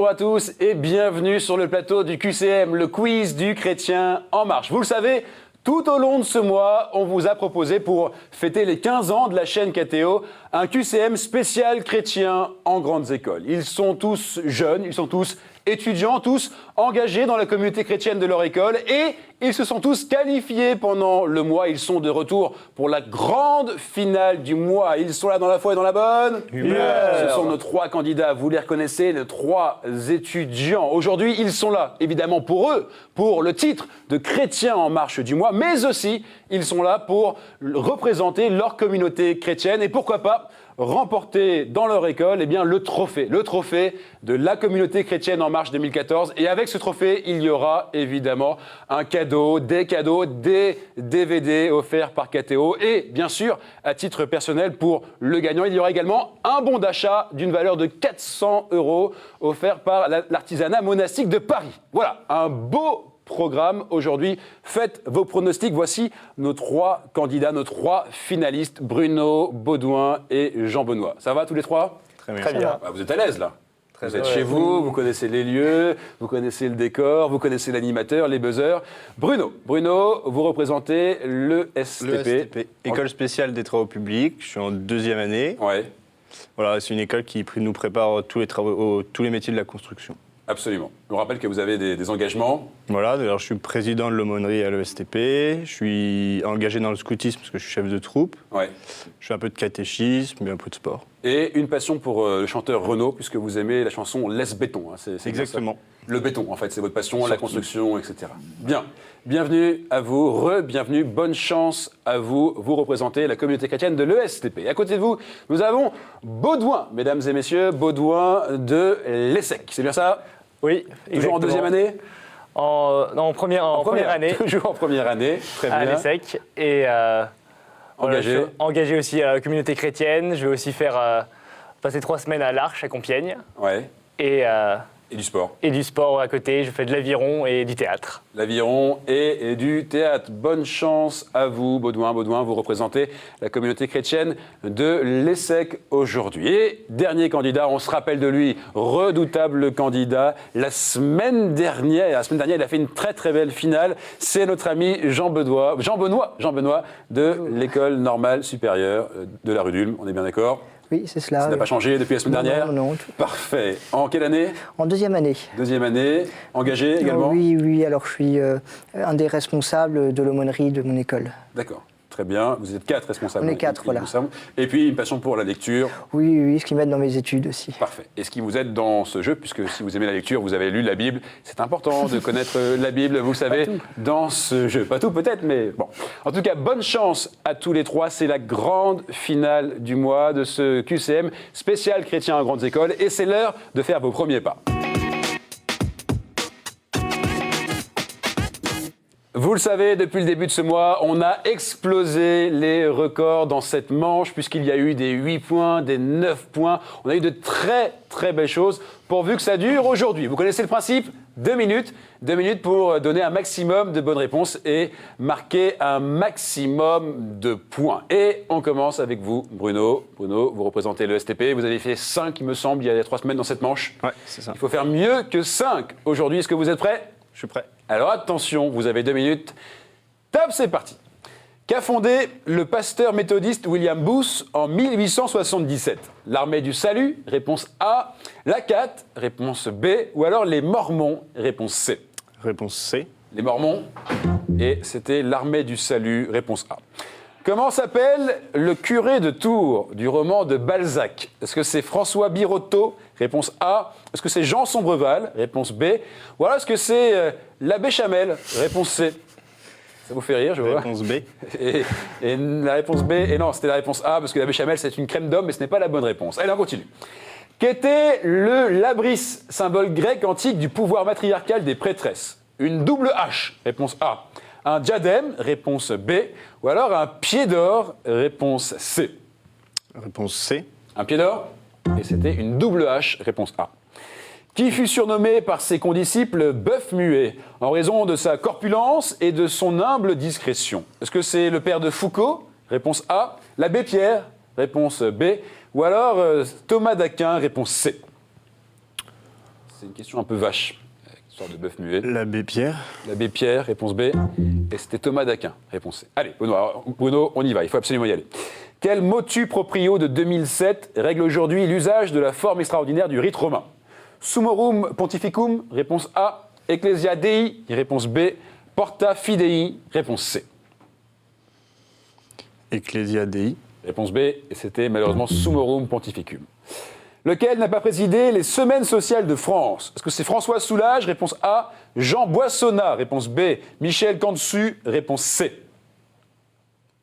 Bonjour à tous et bienvenue sur le plateau du QCM, le quiz du chrétien en marche. Vous le savez, tout au long de ce mois, on vous a proposé pour fêter les 15 ans de la chaîne KTO, un QCM spécial chrétien en grandes écoles. Ils sont tous jeunes, ils sont tous étudiants, tous engagés dans la communauté chrétienne de leur école et ils se sont tous qualifiés pendant le mois. Ils sont de retour pour la grande finale du mois. Ils sont là dans la foi et dans la bonne humeur. Ce sont nos 3 candidats, vous les reconnaissez, les 3 étudiants. Aujourd'hui, ils sont là, évidemment pour eux, pour le titre de chrétien en marche du mois, mais aussi ils sont là pour représenter leur communauté chrétienne et pourquoi pas remporter dans leur école le trophée de la communauté chrétienne en marche 2014. Et avec ce trophée, il y aura évidemment un cadeau, des DVD offerts par KTO. Et bien sûr, à titre personnel pour le gagnant, il y aura également un bon d'achat d'une valeur de 400 € offert par l'artisanat monastique de Paris. Voilà, un beau programme aujourd'hui. Faites vos pronostics. Voici nos 3 candidats, nos 3 finalistes, Bruno, Baudouin et Jean-Benoît. Ça va tous les 3 ? Très bien. Vous êtes à l'aise là. Vous êtes chez vous, vous connaissez les lieux, vous connaissez le décor, vous connaissez l'animateur, les buzzers. Bruno, vous représentez le STP. Le STP, École spéciale des travaux publics. Je suis en 2e année. Ouais. Voilà, c'est une école qui nous prépare tous les métiers de la construction. Absolument. Je vous rappelle que vous avez des engagements. Voilà, d'ailleurs je suis président de l'aumônerie à l'ESTP, je suis engagé dans le scoutisme parce que je suis chef de troupe, Ouais. je fais un peu de catéchisme et un peu de sport. Et une passion pour le chanteur Renaud, puisque vous aimez la chanson Laisse béton. Hein, c'est Exactement. Le béton, en fait, c'est votre passion, Surtout. la construction, etc. Bien. Bienvenue à vous, bienvenue, bonne chance à vous. Vous représentez la communauté chrétienne de l'ESTP. À côté de vous, nous avons Baudouin, mesdames et messieurs, Baudouin de l'ESSEC. C'est bien ça ? Oui, Toujours en 2e année ? En première année. Toujours en première année, très bien. À l'ESSEC. Et Engagé. je suis engagé aussi à la communauté chrétienne. Je vais aussi passer 3 semaines à l'Arche, à Compiègne. Ouais. Et Et du sport. du sport à côté. Je fais de l'aviron et du théâtre. L'aviron et du théâtre. Bonne chance à vous, Baudouin. Baudouin, vous représentez la communauté chrétienne de l'ESSEC aujourd'hui. Et dernier candidat, on se rappelle de lui, redoutable candidat. La semaine dernière, il a fait une très très belle finale. C'est notre ami Jean-Benoît de l'École normale supérieure de la rue d'Ulm. On est bien d'accord ? Oui, c'est cela. Ça n'a pas changé depuis la semaine dernière ? Non. Parfait. En quelle année ? En 2e année. 2e année. Engagé également ? Oui. Alors, je suis un des responsables de l'aumônerie de mon école. D'accord. Très bien. Vous êtes 4 responsables. On est 4, voilà. Et puis, une passion pour la lecture. Oui, ce qui m'aide dans mes études aussi. Parfait. Et ce qui vous aide dans ce jeu, puisque si vous aimez la lecture, vous avez lu la Bible. C'est important de connaître la Bible, vous savez, dans ce jeu. Pas tout peut-être, mais bon. En tout cas, bonne chance à tous les 3. C'est la grande finale du mois de ce QCM spécial chrétien en grandes écoles. Et c'est l'heure de faire vos premiers pas. Vous le savez, depuis le début de ce mois, on a explosé les records dans cette manche puisqu'il y a eu des 8 points, des 9 points. On a eu de très très belles choses pourvu que ça dure aujourd'hui. Vous connaissez le principe ? 2 minutes. 2 minutes pour donner un maximum de bonnes réponses et marquer un maximum de points. Et on commence avec vous, Bruno. Bruno, vous représentez le STP. Vous avez fait 5, il me semble, il y a 3 semaines dans cette manche. Ouais, c'est ça. Il faut faire mieux que 5 aujourd'hui. Est-ce que vous êtes prêts ? Je suis prêt. Alors attention, vous avez 2 minutes. Top, c'est parti. Qu'a fondé le pasteur méthodiste William Booth en 1877 ? L'Armée du Salut, réponse A. L'ACAT, réponse B. Ou alors les Mormons, réponse C. Réponse C. Les Mormons, et c'était l'Armée du Salut, réponse A. Comment s'appelle le curé de Tours du roman de Balzac ? Est-ce que c'est François Birotteau ? Réponse A. Est-ce que c'est Jean Sombreval ? Réponse B. Ou alors est-ce que c'est l'abbé Chamel ? Réponse C. Ça vous fait rire, je vois. Réponse B. Et la réponse B, et non, c'était la réponse A, parce que l'abbé Chamel, c'est une crème d'homme, mais ce n'est pas la bonne réponse. Allez, on continue. Qu'était le labris, symbole grec antique du pouvoir matriarcal des prêtresses ? Une double H, réponse A. Un diadème, réponse B. Ou alors un pied d'or, réponse C. Réponse C. Un pied d'or ? Et c'était une double H, réponse A. Qui fut surnommé par ses condisciples bœuf muet, en raison de sa corpulence et de son humble discrétion. Est-ce que c'est le père de Foucault ? Réponse A. L'abbé Pierre ? Réponse B. Ou alors Thomas d'Aquin ? Réponse C. C'est une question un peu vache. Une sorte de bœuf muet. L'abbé Pierre. L'abbé Pierre, réponse B. Et c'était Thomas d'Aquin, réponse C. Allez, Bruno, on y va, il faut absolument y aller. Quel motu proprio de 2007 règle aujourd'hui l'usage de la forme extraordinaire du rite romain? Summorum pontificum, réponse A. Ecclesia Dei, réponse B. Porta Fidei, réponse C. Ecclesia Dei. Réponse B, et c'était malheureusement Summorum pontificum. Lequel n'a pas présidé les Semaines sociales de France? Est-ce que c'est François Soulages, réponse A. Jean Boissonnat, réponse B. Michel Cantu, réponse C.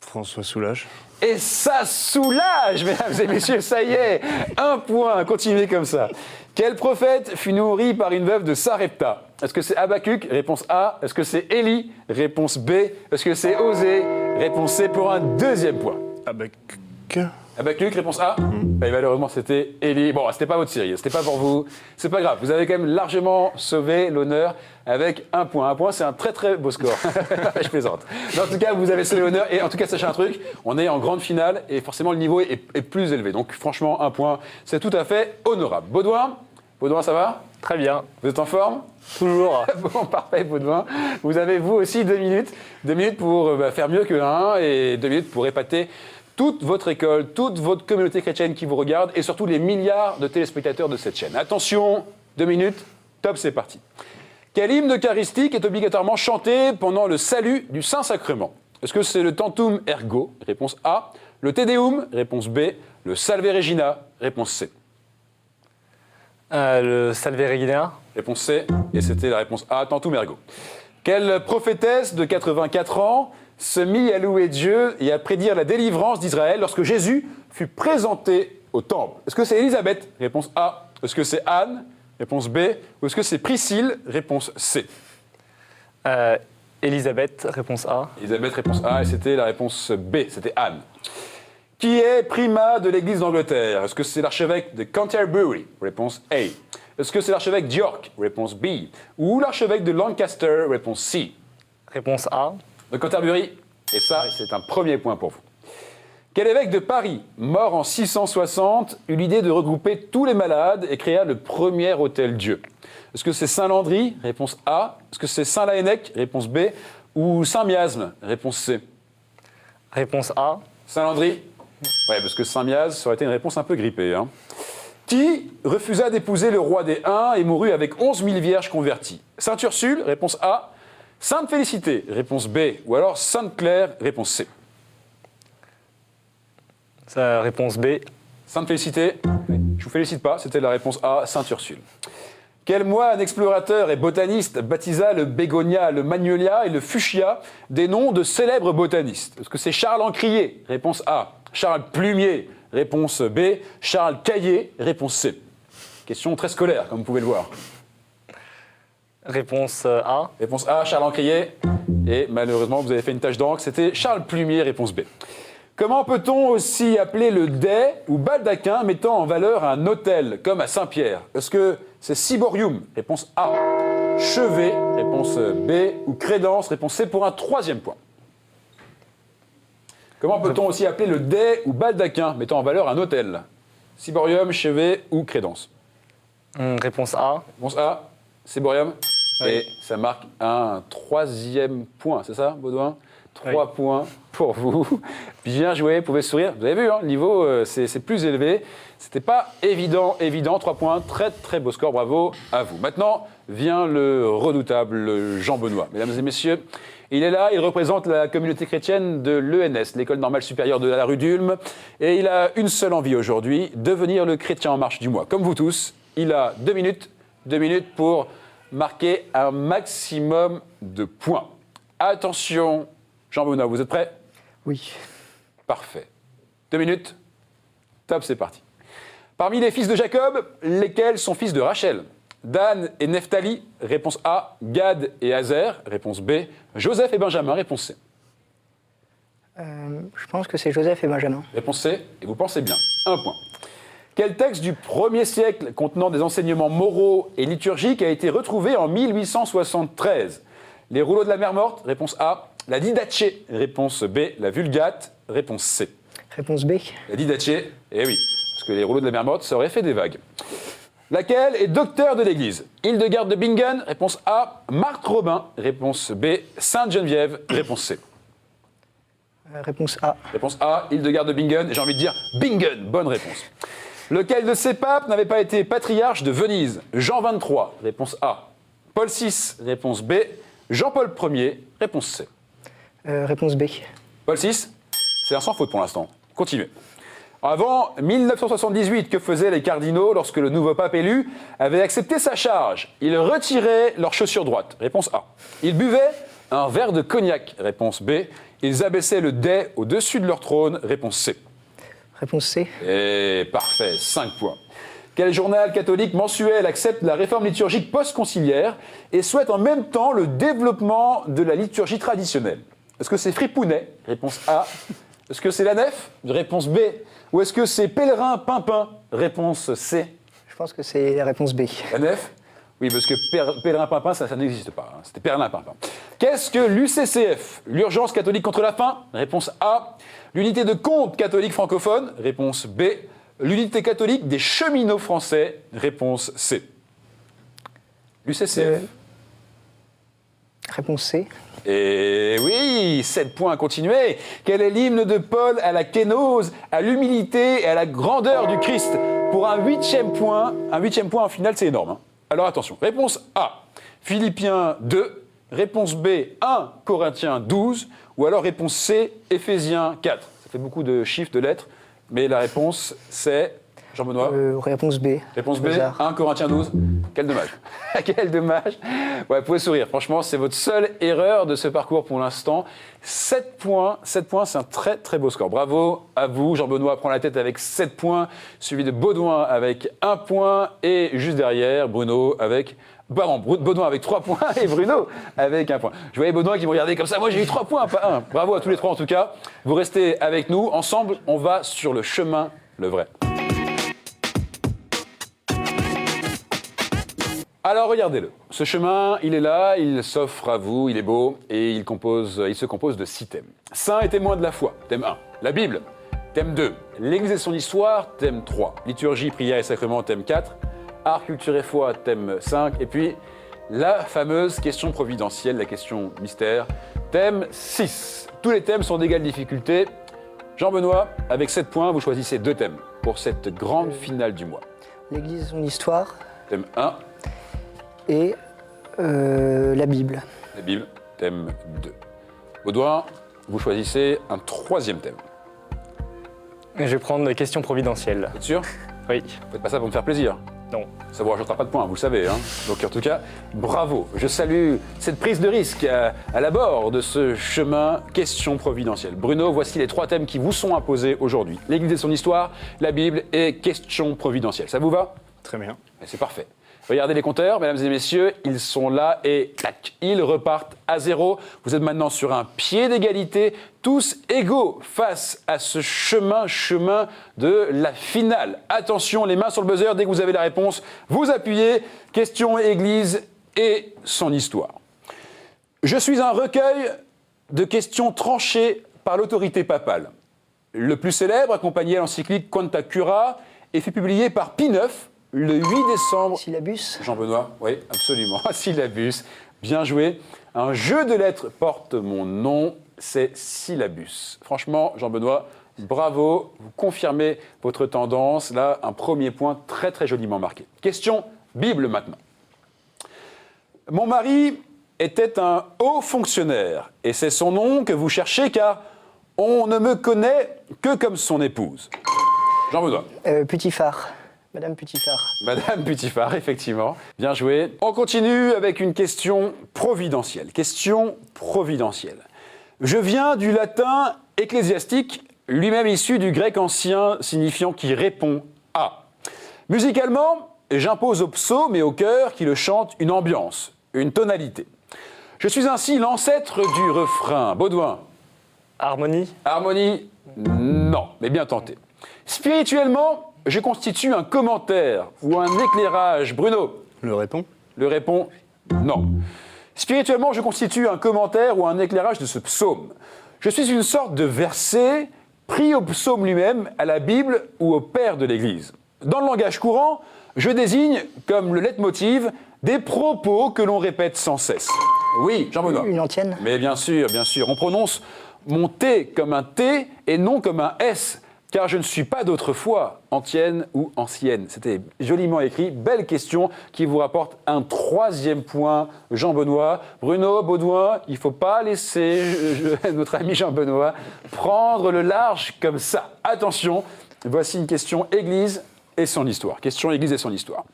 François Soulages. Et ça soulage, mesdames et messieurs, ça y est, 1 point, continuez comme ça. Quel prophète fut nourri par une veuve de Sarepta? Est-ce que c'est Habacuc, réponse A? Est-ce que c'est Élie, réponse B? Est-ce que c'est Osée, réponse C pour un 2e point? Habacuc. Habacuc, réponse A. Et malheureusement, c'était Élie. Bon, c'était pas votre série, c'était pas pour vous. C'est pas grave, vous avez quand même largement sauvé l'honneur avec 1 point. 1 point, c'est un très très beau score. Je plaisante. Mais en tout cas, vous avez sauvé l'honneur. Et en tout cas, sachez un truc, on est en grande finale et forcément, le niveau est plus élevé. Donc franchement, 1 point, c'est tout à fait honorable. Baudouin, ça va? Très bien. Vous êtes en forme? Toujours. Bon, parfait, Baudouin. Vous avez vous aussi 2 minutes. 2 minutes pour faire mieux que 1 et 2 minutes pour épater toute votre école, toute votre communauté chrétienne qui vous regarde et surtout les milliards de téléspectateurs de cette chaîne. Attention, 2 minutes, top, c'est parti. Quel hymne eucharistique est obligatoirement chanté pendant le salut du Saint-Sacrement? Est-ce que c'est le Tantum Ergo, réponse A, le Te Deum, réponse B, le Salve Regina, réponse C? Le Salve Regina. Réponse C, et c'était la réponse A, Tantum Ergo. Quelle prophétesse de 84 ans se mit à louer Dieu et à prédire la délivrance d'Israël lorsque Jésus fut présenté au temple? Est-ce que c'est Élisabeth? Réponse A. Est-ce que c'est Anne? Réponse B. Ou est-ce que c'est Priscille? Réponse C. Élisabeth, réponse A. Élisabeth, réponse A, et c'était la réponse B, c'était Anne. Qui est primat de l'Église d'Angleterre? Est-ce que c'est l'archevêque de Canterbury? Réponse A. Est-ce que c'est l'archevêque d'York? Réponse B. Ou l'archevêque de Lancaster? Réponse C. Réponse A. De Canterbury. Et ça, c'est un 1er point pour vous. Quel évêque de Paris, mort en 660, eut l'idée de regrouper tous les malades et créa le premier hôtel-Dieu? Est-ce que c'est Saint Landry? Réponse A. Est-ce que c'est Saint Laënnec? Réponse B. Ou Saint Miasme? Réponse C. Réponse A. Saint Landry? Ouais, parce que Saint Miasme, ça aurait été une réponse un peu grippée. Hein. Qui refusa d'épouser le roi des Huns et mourut avec 11 000 vierges converties? Sainte Ursule? Réponse A. Sainte Félicité, réponse B, ou alors Sainte Claire, réponse C. Réponse B. Sainte Félicité, je vous félicite pas, c'était la réponse A, Sainte Ursule. Quel moine, explorateur et botaniste baptisa le bégonia, le magnolia et le fuchsia, des noms de célèbres botanistes? Est-ce que c'est Charles Encrier, réponse A, Charles Plumier, réponse B, Charles Caillé, réponse C? Question très scolaire, comme vous pouvez le voir. Réponse A. Réponse A, Charles Encrier. Et malheureusement, vous avez fait une tache d'encre. C'était Charles Plumier, réponse B. Comment peut-on aussi appeler le dais ou baldaquin mettant en valeur un autel, comme à Saint-Pierre? Est-ce que c'est ciborium? Réponse A. Chevet, réponse B. Ou crédence, réponse C pour un 3e point. Comment peut-on aussi appeler le dais ou baldaquin mettant en valeur un autel? Ciborium, chevet ou crédence? Réponse A. Réponse A. Ciborium. Oui. Et ça marque un 3e point, c'est ça, Baudouin? 3 points pour vous. Bien joué, vous pouvez sourire. Vous avez vu, hein, le niveau, c'est plus élevé. C'était pas évident. 3 points, très très beau score, bravo à vous. Maintenant vient le redoutable Jean Benoît. Mesdames et messieurs, il est là, il représente la communauté chrétienne de l'ENS, l'École normale supérieure de la rue d'Ulm. Et il a une seule envie aujourd'hui, devenir le chrétien en marche du mois. Comme vous tous, il a 2 minutes pour marquer un maximum de points. Attention, Jean Benoît, vous êtes prêt? Oui. Parfait. 2 minutes. Top, c'est parti. Parmi les fils de Jacob, lesquels sont fils de Rachel? Dan et Nephtali, réponse A. Gad et Azer, réponse B. Joseph et Benjamin, réponse C. Je pense que c'est Joseph et Benjamin. Réponse C, et vous pensez bien. 1 point. Quel texte du 1er siècle contenant des enseignements moraux et liturgiques a été retrouvé en 1873? Les rouleaux de la mer morte, réponse A. La Didache, réponse B. La Vulgate, réponse C. Réponse B. La Didache, eh oui, parce que les rouleaux de la mer morte, ça aurait fait des vagues. Laquelle est docteur de l'Église? Hildegarde de Bingen, réponse A. Marthe Robin, réponse B. Sainte-Geneviève, réponse C. Réponse A. Réponse A, Hildegarde de Bingen, et j'ai envie de dire Bingen, bonne réponse. Lequel de ces papes n'avait pas été patriarche de Venise? Jean XXIII, réponse A. Paul VI, réponse B. Jean-Paul Ier, réponse C. Réponse B. Paul VI, c'est un sans faute pour l'instant. Continuez. Avant 1978, que faisaient les cardinaux lorsque le nouveau pape élu avait accepté sa charge? Ils retiraient leur chaussure droite. Réponse A. Ils buvaient un verre de cognac. Réponse B. Ils abaissaient le dais au-dessus de leur trône. Réponse C. Réponse C. Et parfait, 5 points. Quel journal catholique mensuel accepte la réforme liturgique post-conciliaire et souhaite en même temps le développement de la liturgie traditionnelle? Est-ce que c'est Fripounet? Réponse A. Est-ce que c'est La Nef? Réponse B. Ou est-ce que c'est Pèlerin Pimpin? Réponse C. Je pense que c'est la réponse B. La Nef? Oui, parce que Pèlerin Pimpin, ça n'existe pas. Hein. C'était Perlin Pimpin. Qu'est-ce que l'UCCF? L'Urgence catholique contre la faim? Réponse A. L'Unité de compte catholique francophone? Réponse B. L'Unité catholique des cheminots français? Réponse C. L'UCCF. Réponse C. Et oui, 7 points à continuer. Quel est l'hymne de Paul à la kénose, à l'humilité et à la grandeur du Christ? Pour un 8e point en finale, c'est énorme. Hein. Alors attention, réponse A, Philippiens 2, réponse B, 1 Corinthiens 12, ou alors réponse C, Éphésiens 4. Ça fait beaucoup de chiffres, de lettres, mais la réponse c'est... Jean-Benoît? Réponse B. Réponse B, Bizarre. 1 Corinthiens 12. Quel dommage. Quel dommage. Ouais, vous pouvez sourire. Franchement, c'est votre seule erreur de ce parcours pour l'instant. 7 points, c'est un très très beau score. Bravo à vous. Jean-Benoît prend la tête avec 7 points, suivi de Baudouin avec 1 point et juste derrière, Bruno avec... Pardon, Baudouin avec 3 points et Bruno avec 1 point. Je voyais Baudouin qui me regardait comme ça. Moi, j'ai eu 3 points, pas 1. Bravo à tous les 3 en tout cas. Vous restez avec nous. Ensemble, on va sur le chemin, le vrai. Alors regardez-le, ce chemin, il est là, il s'offre à vous, il est beau et il se compose de 6 thèmes. Saints et témoins de la foi, thème 1. La Bible, thème 2. L'Église et son histoire, thème 3. Liturgie, prière et sacrement, thème 4. Art, culture et foi, thème 5. Et puis la fameuse question providentielle, la question mystère, thème 6. Tous les thèmes sont d'égale difficulté. Jean-Benoît, avec 7 points, vous choisissez 2 thèmes pour cette grande finale du mois. L'Église et son histoire. Thème 1. Et la Bible. La Bible, thème 2. Baudouin, vous choisissez un 3e thème. Je vais prendre la question providentielle. Vous êtes sûr? Oui. Vous faites pas ça pour me faire plaisir? Non. Ça vous rajoutera pas de points, vous le savez. Hein. Donc en tout cas, bravo. Je salue cette prise de risque à l'abord de ce chemin question providentielle. Bruno, voici les 3 thèmes qui vous sont imposés aujourd'hui. L'Église et son histoire, la Bible et question providentielle. Ça vous va? Très bien. Et c'est parfait. Regardez les compteurs, mesdames et messieurs, ils sont là et tac, ils repartent à 0. Vous êtes maintenant sur un pied d'égalité, tous égaux face à ce chemin de la finale. Attention, les mains sur le buzzer, dès que vous avez la réponse, vous appuyez. Question Église et son histoire. Je suis un recueil de questions tranchées par l'autorité papale. Le plus célèbre, accompagné à l'encyclique Quanta Cura, est fait publier par Pie IX, le 8 décembre. Syllabus. Jean-Benoît, oui, absolument. Syllabus, bien joué. Un jeu de lettres porte mon nom, c'est Syllabus. Franchement, Jean-Benoît, bravo, vous confirmez votre tendance. Là, un premier point très très joliment marqué. Question Bible maintenant. Mon mari était un haut fonctionnaire et c'est son nom que vous cherchez car on ne me connaît que comme son épouse. Jean-Benoît. Putifar. Madame Putifar. Madame Putifar, effectivement. Bien joué. On continue avec une question providentielle. Question providentielle. Je viens du latin ecclésiastique, lui-même issu du grec ancien signifiant qui répond à. Musicalement, j'impose au psaume et au chœur qui le chantent une ambiance, une tonalité. Je suis ainsi l'ancêtre du refrain. Baudouin. Harmonie. Harmonie, non, mais bien tenté. Spirituellement, je constitue un commentaire ou un éclairage. Bruno. Le répond? Le répond non. Spirituellement, je constitue un commentaire ou un éclairage de ce psaume. Je suis une sorte de verset pris au psaume lui-même, à la Bible ou au père de l'Église. Dans le langage courant, je désigne comme le leitmotiv des propos que l'on répète sans cesse. Oui, Jean-Benoît. Une antienne. Mais bien sûr, bien sûr. On prononce mon T comme un T et non comme un S, car je ne suis pas d'autrefois, antienne ou ancienne. C'était joliment écrit. Belle question qui vous rapporte un 3e point, Jean-Benoît. Bruno, Baudouin, il ne faut pas laisser notre ami Jean-Benoît prendre le large comme ça. Attention, voici une question Église et son histoire. Question Église et son histoire.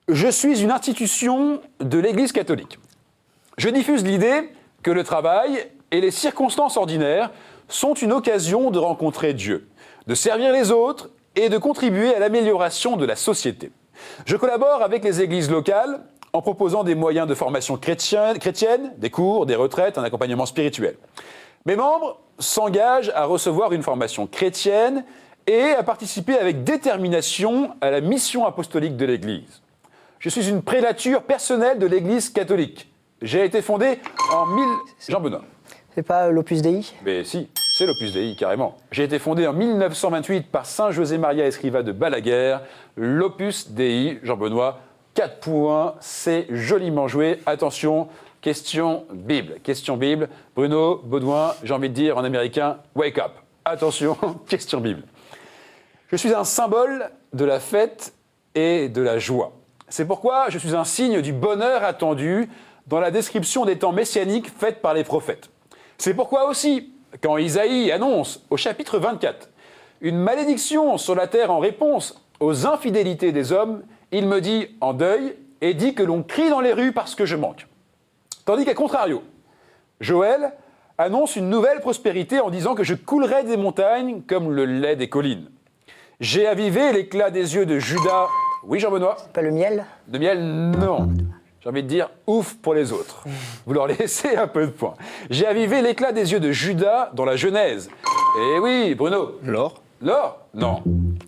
Je suis une institution de l'Église catholique. Je diffuse l'idée que le travail et les circonstances ordinaires sont une occasion de rencontrer Dieu, de servir les autres et de contribuer à l'amélioration de la société. Je collabore avec les églises locales en proposant des moyens de formation chrétienne, des cours, des retraites, un accompagnement spirituel. Mes membres s'engagent à recevoir une formation chrétienne et à participer avec détermination à la mission apostolique de l'Église. Je suis une prélature personnelle de l'Église catholique. J'ai été fondé en Jean-Benoît. C'est pas l'Opus Dei? Mais si, c'est l'Opus Dei, carrément. J'ai été fondé en 1928 par Saint José Maria Escrivá de Balaguer, l'Opus Dei. Jean-Benoît, 4 points, c'est joliment joué. Attention, question Bible. Question Bible. Bruno, Baudouin, j'ai envie de dire en américain, wake up. Attention, question Bible. Je suis un symbole de la fête et de la joie. C'est pourquoi je suis un signe du bonheur attendu dans la description des temps messianiques faite par les prophètes. C'est pourquoi aussi, quand Isaïe annonce au chapitre 24 une malédiction sur la terre en réponse aux infidélités des hommes, il me dit en deuil et dit que l'on crie dans les rues parce que je manque. Tandis qu'à contrario, Joël annonce une nouvelle prospérité en disant que je coulerai des montagnes comme le lait des collines. J'ai avivé l'éclat des yeux de Judas. Oui, Jean-Benoît? Pas le miel? De miel, non. J'ai envie de dire ouf pour les autres. Vous leur laissez un peu de points. J'ai avivé l'éclat des yeux de Judas dans la Genèse. Eh oui, Bruno. L'or? L'or? Non.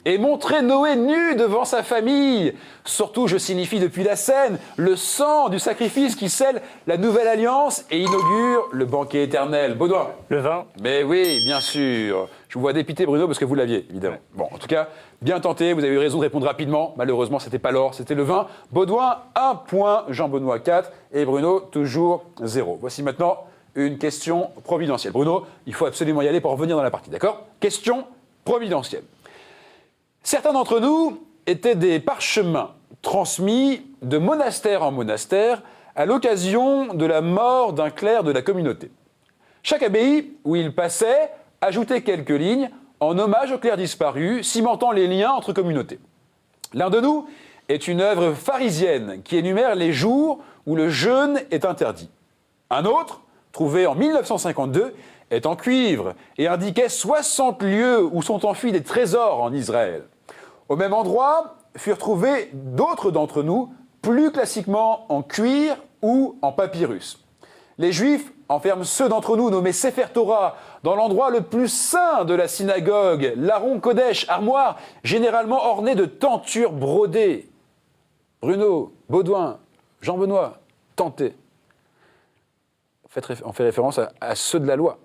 Et montrer Noé nu devant sa famille. Surtout, je signifie depuis la scène, le sang du sacrifice qui scelle la nouvelle alliance et inaugure le banquet éternel. Baudouin? Le vin? Mais oui, bien sûr. Je vous vois dépité, Bruno, parce que vous l'aviez, évidemment. Bon, en tout cas, bien tenté, vous avez eu raison de répondre rapidement. Malheureusement, c'était pas l'or, c'était le vin. Baudouin, 1 point. Jean-Benoît, 4. Et Bruno, toujours 0. Voici maintenant une question providentielle. Bruno, il faut absolument y aller pour revenir dans la partie, d'accord? Question providentielle. Certains d'entre nous étaient des parchemins transmis de monastère en monastère à l'occasion de la mort d'un clerc de la communauté. Chaque abbaye où il passait ajoutait quelques lignes en hommage au clerc disparu, cimentant les liens entre communautés. L'un de nous est une œuvre pharisienne qui énumère les jours où le jeûne est interdit. Un autre, trouvé en 1952, est en cuivre et indiquait 60 lieux où sont enfuis des trésors en Israël. Au même endroit furent trouvés d'autres d'entre nous, plus classiquement en cuir ou en papyrus. Les Juifs enferment ceux d'entre nous nommés Sefer Torah dans l'endroit le plus saint de la synagogue, l'Aron Kodesh, armoire généralement ornée de tentures brodées. Bruno, Baudouin, Jean-Benoît, tentez. On fait référence à ceux de la loi.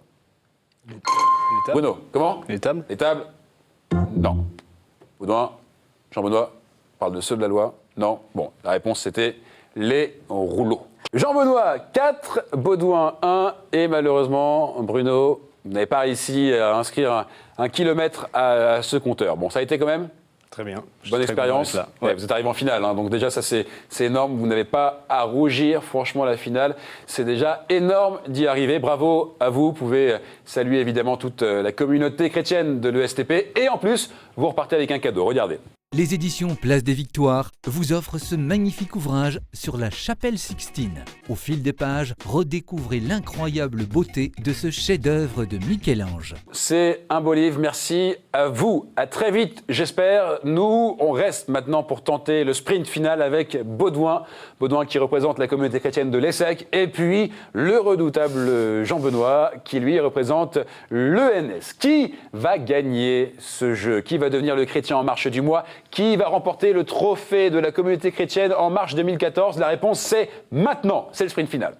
Les tables? Bruno, comment? Les tables? Les tables? Non. Baudouin, Jean-Benoît, parle de ceux de la loi? Non. Bon, la réponse c'était les rouleaux. Jean-Benoît, 4, Baudouin, 1, et malheureusement, Bruno, vous n'avez pas réussi à inscrire un kilomètre à ce compteur. Bon, ça a été quand même? Très bien. Bonne expérience. Là. Ouais, vous êtes arrivé en finale, hein, donc déjà ça c'est énorme. Vous n'avez pas à rougir, franchement la finale, c'est déjà énorme d'y arriver. Bravo à vous. Vous pouvez saluer évidemment toute la communauté chrétienne de l'ESTP et en plus vous repartez avec un cadeau. Regardez. Les éditions Place des Victoires vous offrent ce magnifique ouvrage sur la Chapelle Sixtine. Au fil des pages, redécouvrez l'incroyable beauté de ce chef-d'œuvre de Michel-Ange. C'est un beau livre, merci à vous. À très vite, j'espère. Nous, on reste maintenant pour tenter le sprint final avec Baudouin. Baudouin qui représente la communauté chrétienne de l'ESSEC. Et puis, le redoutable Jean-Benoît qui, lui, représente l'ENS. Qui va gagner ce jeu? Qui va devenir le chrétien en marche du mois? Qui va remporter le trophée de la communauté chrétienne en marche 2014? La réponse, c'est maintenant. C'est le sprint final.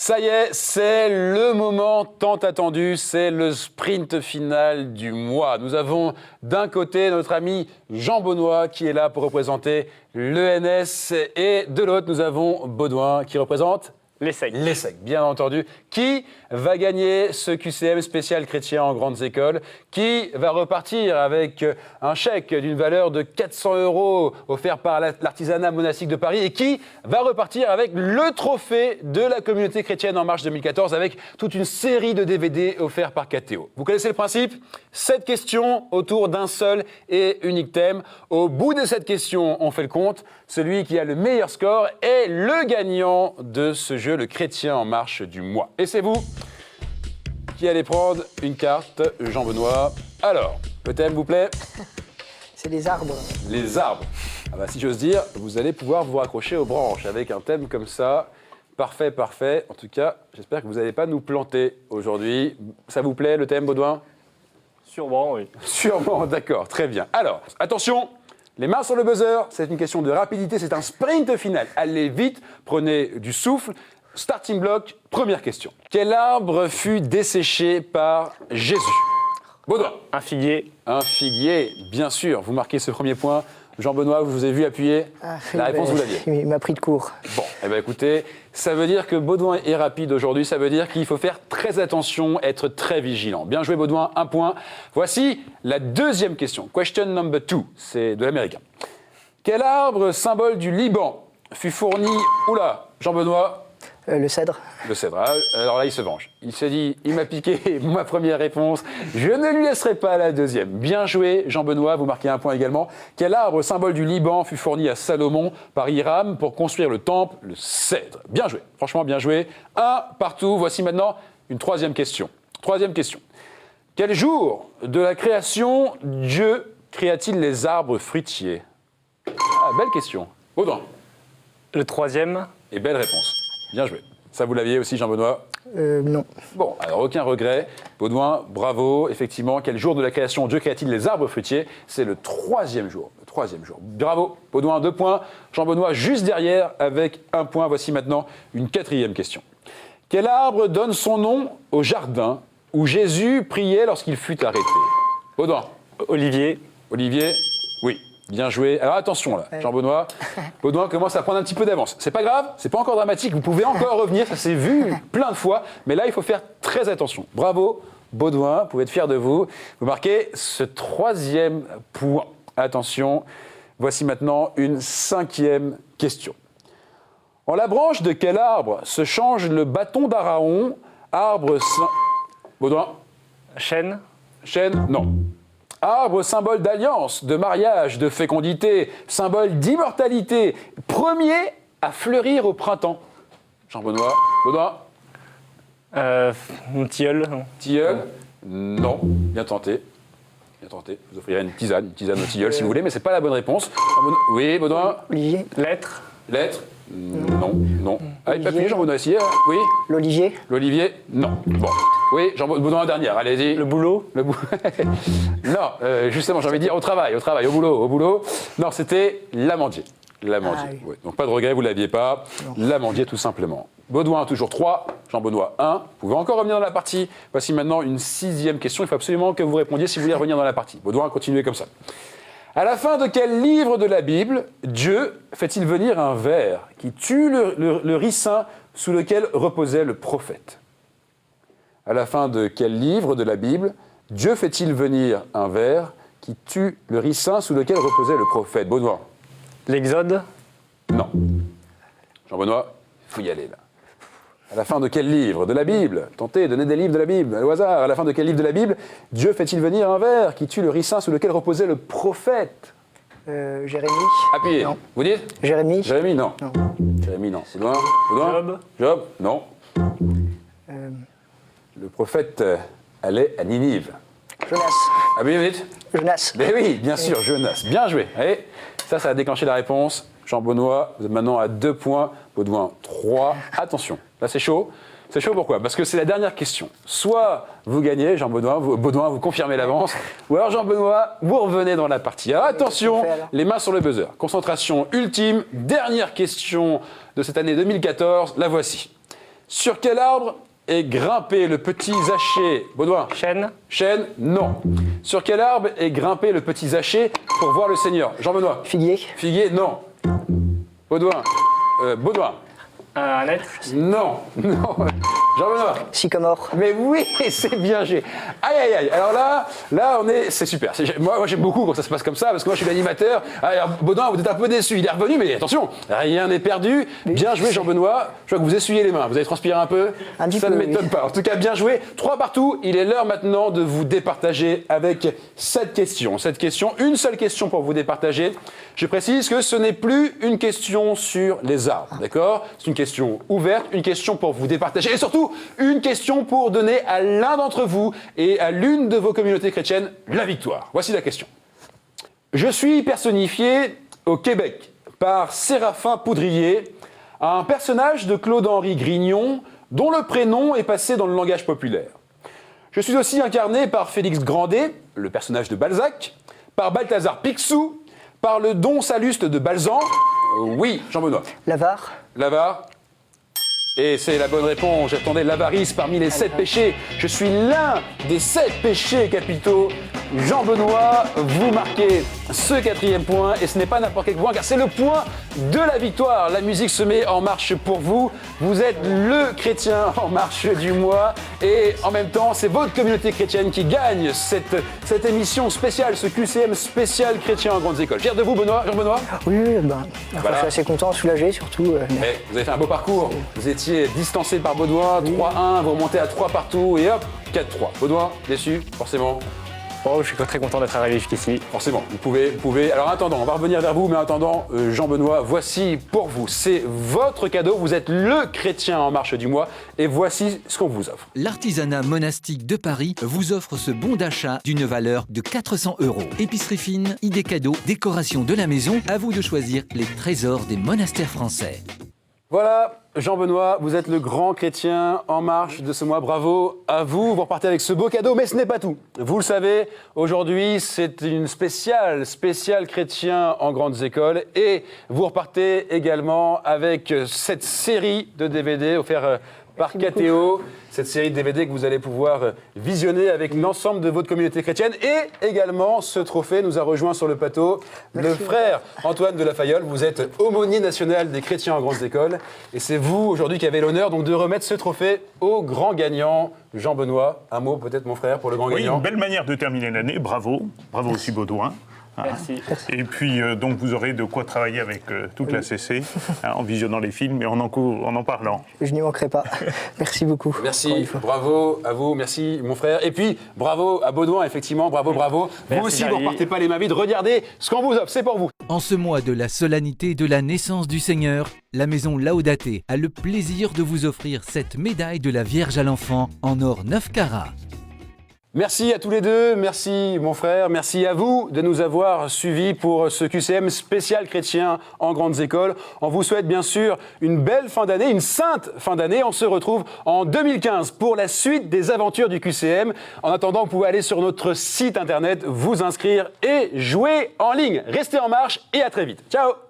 Ça y est, c'est le moment tant attendu, c'est le sprint final du mois. Nous avons d'un côté notre ami Jean Benoît qui est là pour représenter l'ENS et de l'autre nous avons Baudouin qui représente L'ESSEC. l'ESSEC, bien entendu. Qui va gagner ce QCM spécial chrétien en grandes écoles? Qui va repartir avec un chèque d'une valeur de 400 € offert par l'artisanat monastique de Paris? Et qui va repartir avec le trophée de la communauté chrétienne en marche 2014 avec toute une série de DVD offerts par KTO? Vous connaissez le principe? 7 questions autour d'un seul et unique thème. Au bout de cette question, on fait le compte. Celui qui a le meilleur score est le gagnant de ce jeu, le chrétien en marche du mois. Et c'est vous qui allez prendre une carte, Jean-Benoît. Alors, le thème vous plaît? C'est les arbres. Les arbres. Ah bah, si j'ose dire, vous allez pouvoir vous raccrocher aux branches avec un thème comme ça. Parfait, parfait. En tout cas, j'espère que vous n'allez pas nous planter aujourd'hui. Ça vous plaît, le thème, Baudouin? Sûrement, oui. Sûrement, d'accord, très bien. Alors, attention, les mains sur le buzzer, c'est une question de rapidité, c'est un sprint final. Allez vite, prenez du souffle. Starting block, première question. Quel arbre fut desséché par Jésus? Baudouin. Un figuier. Un figuier, bien sûr. Vous marquez ce premier point. Jean-Benoît, je vous ai vu appuyer. La réponse, vous l'aviez. Il m'a pris de court. Bon, eh bien écoutez, ça veut dire que Baudouin est rapide aujourd'hui, ça veut dire qu'il faut faire très attention, être très vigilant. Bien joué Baudouin, un point. Voici la deuxième question. Question number 2, c'est de l'américain. Quel arbre, symbole du Liban, fut fourni... Oula, Jean-Benoît. Le cèdre. Le cèdre. Alors là, il se venge. Il s'est dit, il m'a piqué ma première réponse. Je ne lui laisserai pas la deuxième. Bien joué, Jean-Benoît. Vous marquez un point également. Quel arbre, symbole du Liban, fut fourni à Salomon par Hiram pour construire le temple? Le cèdre. Bien joué. Franchement, bien joué. Un partout. Voici maintenant une troisième question. Troisième question. Quel jour de la création Dieu créa-t-il les arbres fruitiers? Ah, belle question. Baudouin. Le troisième. Et belle réponse. Bien joué. Ça, vous l'aviez aussi, Jean-Benoît? Non. Bon, alors aucun regret. Baudouin, bravo. Effectivement, quel jour de la création Dieu créa-t-il les arbres fruitiers? C'est le troisième jour. Le troisième jour. Bravo. Baudouin, 2 points. Jean-Benoît, juste derrière, avec 1 point. Voici maintenant une quatrième question. Quel arbre donne son nom au jardin où Jésus priait lorsqu'il fut arrêté? Baudouin. Olivier. Olivier? Oui. Bien joué. Alors attention là, Jean-Benoît. Baudouin commence à prendre un petit peu d'avance. C'est pas grave, c'est pas encore dramatique, vous pouvez encore revenir, ça s'est vu plein de fois, mais là il faut faire très attention. Bravo, Baudouin, vous pouvez être fier de vous. Vous marquez ce 3e point. Attention, voici maintenant une 5e question. En la branche de quel arbre se change le bâton d'Aaron? Arbre Baudouin? Chêne. Chêne? Non. Arbre, symbole d'alliance, de mariage, de fécondité, symbole d'immortalité, premier à fleurir au printemps. Jean-Benoît. Baudouin? Tilleul. Non. Tilleul? Non. Bien tenté. Bien tenté. Je vous offrirai une tisane au tilleul si vous voulez, mais c'est pas la bonne réponse. Oui, Baudouin? Olivier. Lettre. Lettre? Non. Non. Allez, pas plus, Jean-Benoît, essayez. Oui? L'olivier. L'olivier? Non. Bon. Oui, Baudouin, dernière, allez-y. Le boulot. Non, justement, j'ai envie de dire au travail, au boulot. Non, c'était l'amandier. L'amandier. Ah oui. Oui. Donc pas de regret, vous ne l'aviez pas. L'amandier, tout simplement. Baudouin, toujours 3. Jean-Benoît, 1. Vous pouvez encore revenir dans la partie. Voici maintenant une 6e question. Il faut absolument que vous répondiez si vous voulez revenir dans la partie. Baudouin, continuez comme ça. À la fin de quel livre de la Bible Dieu fait-il venir un ver qui tue le ricin sous lequel reposait le prophète? À la fin de quel livre de la Bible Dieu fait-il venir un ver qui tue le ricin sous lequel reposait le prophète? Baudouin? L'Exode. Non. Jean-Benoît, il faut y aller là. À la fin de quel livre de la Bible? Tentez, donnez des livres de la Bible, au hasard. À la fin de quel livre de la Bible Dieu fait-il venir un ver qui tue le ricin sous lequel reposait le prophète? Jérémie. Appuyez. Non. Vous dites? Jérémie. Jérémie, non. Non. Jérémie, non. Baudouin? Job? Non. Le prophète allait à Ninive. Jonas. Ah oui, vite. Jonas. Mais oui, bien sûr, Jonas. Bien joué. Allez, ça a déclenché la réponse. Jean-Benoît, vous êtes maintenant à 2 points. Baudouin, 3. Attention, là c'est chaud. C'est chaud pourquoi? Parce que c'est la dernière question. Soit vous gagnez, Jean-Benoît, Baudouin, vous confirmez l'avance, ou alors Jean-Benoît, vous revenez dans la partie. Alors attention, les mains sur le buzzer. Concentration ultime. Dernière question de cette année 2014. La voici. Sur quel arbre est grimpé le petit Zaché? Baudouin. Chêne. Chêne, non. Sur quel arbre est grimpé le petit Zaché pour voir le Seigneur? Jean-Benoît. Figuier. Figuier, non. Baudouin. Baudouin. Un être. Non. Non. Jean-Benoît. Sycomore. Mais oui, c'est bien G. Aïe, aïe, aïe. Alors là, c'est super. Moi, j'aime beaucoup quand ça se passe comme ça, parce que moi, je suis l'animateur. Alors, Baudouin, vous êtes un peu déçu. Il est revenu, mais attention, rien n'est perdu. Bien joué, Jean-Benoît. Je vois que vous essuyez les mains. Vous avez transpiré un peu. Un petit ça peu, ne m'étonne oui. pas. En tout cas, bien joué. 3 partout. Il est l'heure maintenant de vous départager avec cette question. Cette question, une seule question pour vous départager. Je précise que ce n'est plus une question sur les arbres, d'accord? C'est une question ouverte, une question pour vous départager et surtout une question pour donner à l'un d'entre vous et à l'une de vos communautés chrétiennes la victoire. Voici la question. Je suis personnifié au Québec par Séraphin Poudrier, un personnage de Claude-Henri Grignon dont le prénom est passé dans le langage populaire. Je suis aussi incarné par Félix Grandet, le personnage de Balzac, par Balthazar Picsou, par le Don Salluste de Balzan. Oui, Jean-Benoît. L'avare. L'avare. Et c'est la bonne réponse. J'attendais l'avarice parmi les 7 péchés. Je suis l'un des 7 péchés capitaux. Jean-Benoît, vous marquez ce 4e point. Et ce n'est pas n'importe quel point, car c'est le point de la victoire. La musique se met en marche pour vous. Vous êtes le chrétien en marche du mois. Et en même temps, c'est votre communauté chrétienne qui gagne cette émission spéciale, ce QCM spécial chrétien en grandes écoles. Fier de vous, Jean-Benoît? Oui, Voilà. je suis assez content, soulagé surtout. Mais vous avez fait un beau parcours. Vous étiez distancé par Baudouin, 3-1, vous remontez à 3 partout et hop, 4-3. Baudouin, déçu, forcément. Oh, je suis très content d'être arrivé jusqu'ici. Forcément, vous pouvez. Alors en attendant, on va revenir vers vous, mais en attendant, Jean-Benoît, voici pour vous. C'est votre cadeau, vous êtes le chrétien en marche du mois et voici ce qu'on vous offre. L'artisanat monastique de Paris vous offre ce bon d'achat d'une valeur de 400 €. Épicerie fine, idées cadeaux, décoration de la maison, à vous de choisir les trésors des monastères français. Voilà, Jean-Benoît, vous êtes le grand chrétien en marche de ce mois. Bravo à vous. Vous repartez avec ce beau cadeau, mais ce n'est pas tout. Vous le savez, aujourd'hui, c'est une spéciale chrétien en grandes écoles. Et vous repartez également avec cette série de DVD offerte par KTO, cette série de DVD que vous allez pouvoir visionner avec l'ensemble de votre communauté chrétienne. Et également, ce trophée nous a rejoint sur le plateau le frère Antoine de la Fayolle. Vous êtes aumônier national des chrétiens en grandes écoles. Et c'est vous, aujourd'hui, qui avez l'honneur donc, de remettre ce trophée au grand gagnant, Jean-Benoît. Un mot peut-être, mon frère, pour le grand gagnant. Oui, une belle manière de terminer l'année. Bravo. Bravo aussi, Baudouin. Merci. Et puis, donc, vous aurez de quoi travailler avec toute la CC, en visionnant les films et en en parlant. Je n'y manquerai pas. Merci beaucoup. Merci, bravo à vous, merci mon frère. Et puis, bravo à Baudouin, effectivement, bravo. Vous Merci, aussi, vous Charlie. ne repartez pas les mains vides. Regardez ce qu'on vous offre, c'est pour vous. En ce mois de la solennité de la naissance du Seigneur, la maison Laudate a le plaisir de vous offrir cette médaille de la Vierge à l'enfant en or 9 carats. Merci à tous les deux, merci mon frère, merci à vous de nous avoir suivis pour ce QCM spécial chrétien en grandes écoles. On vous souhaite bien sûr une belle fin d'année, une sainte fin d'année. On se retrouve en 2015 pour la suite des aventures du QCM. En attendant, vous pouvez aller sur notre site internet, vous inscrire et jouer en ligne. Restez en marche et à très vite. Ciao!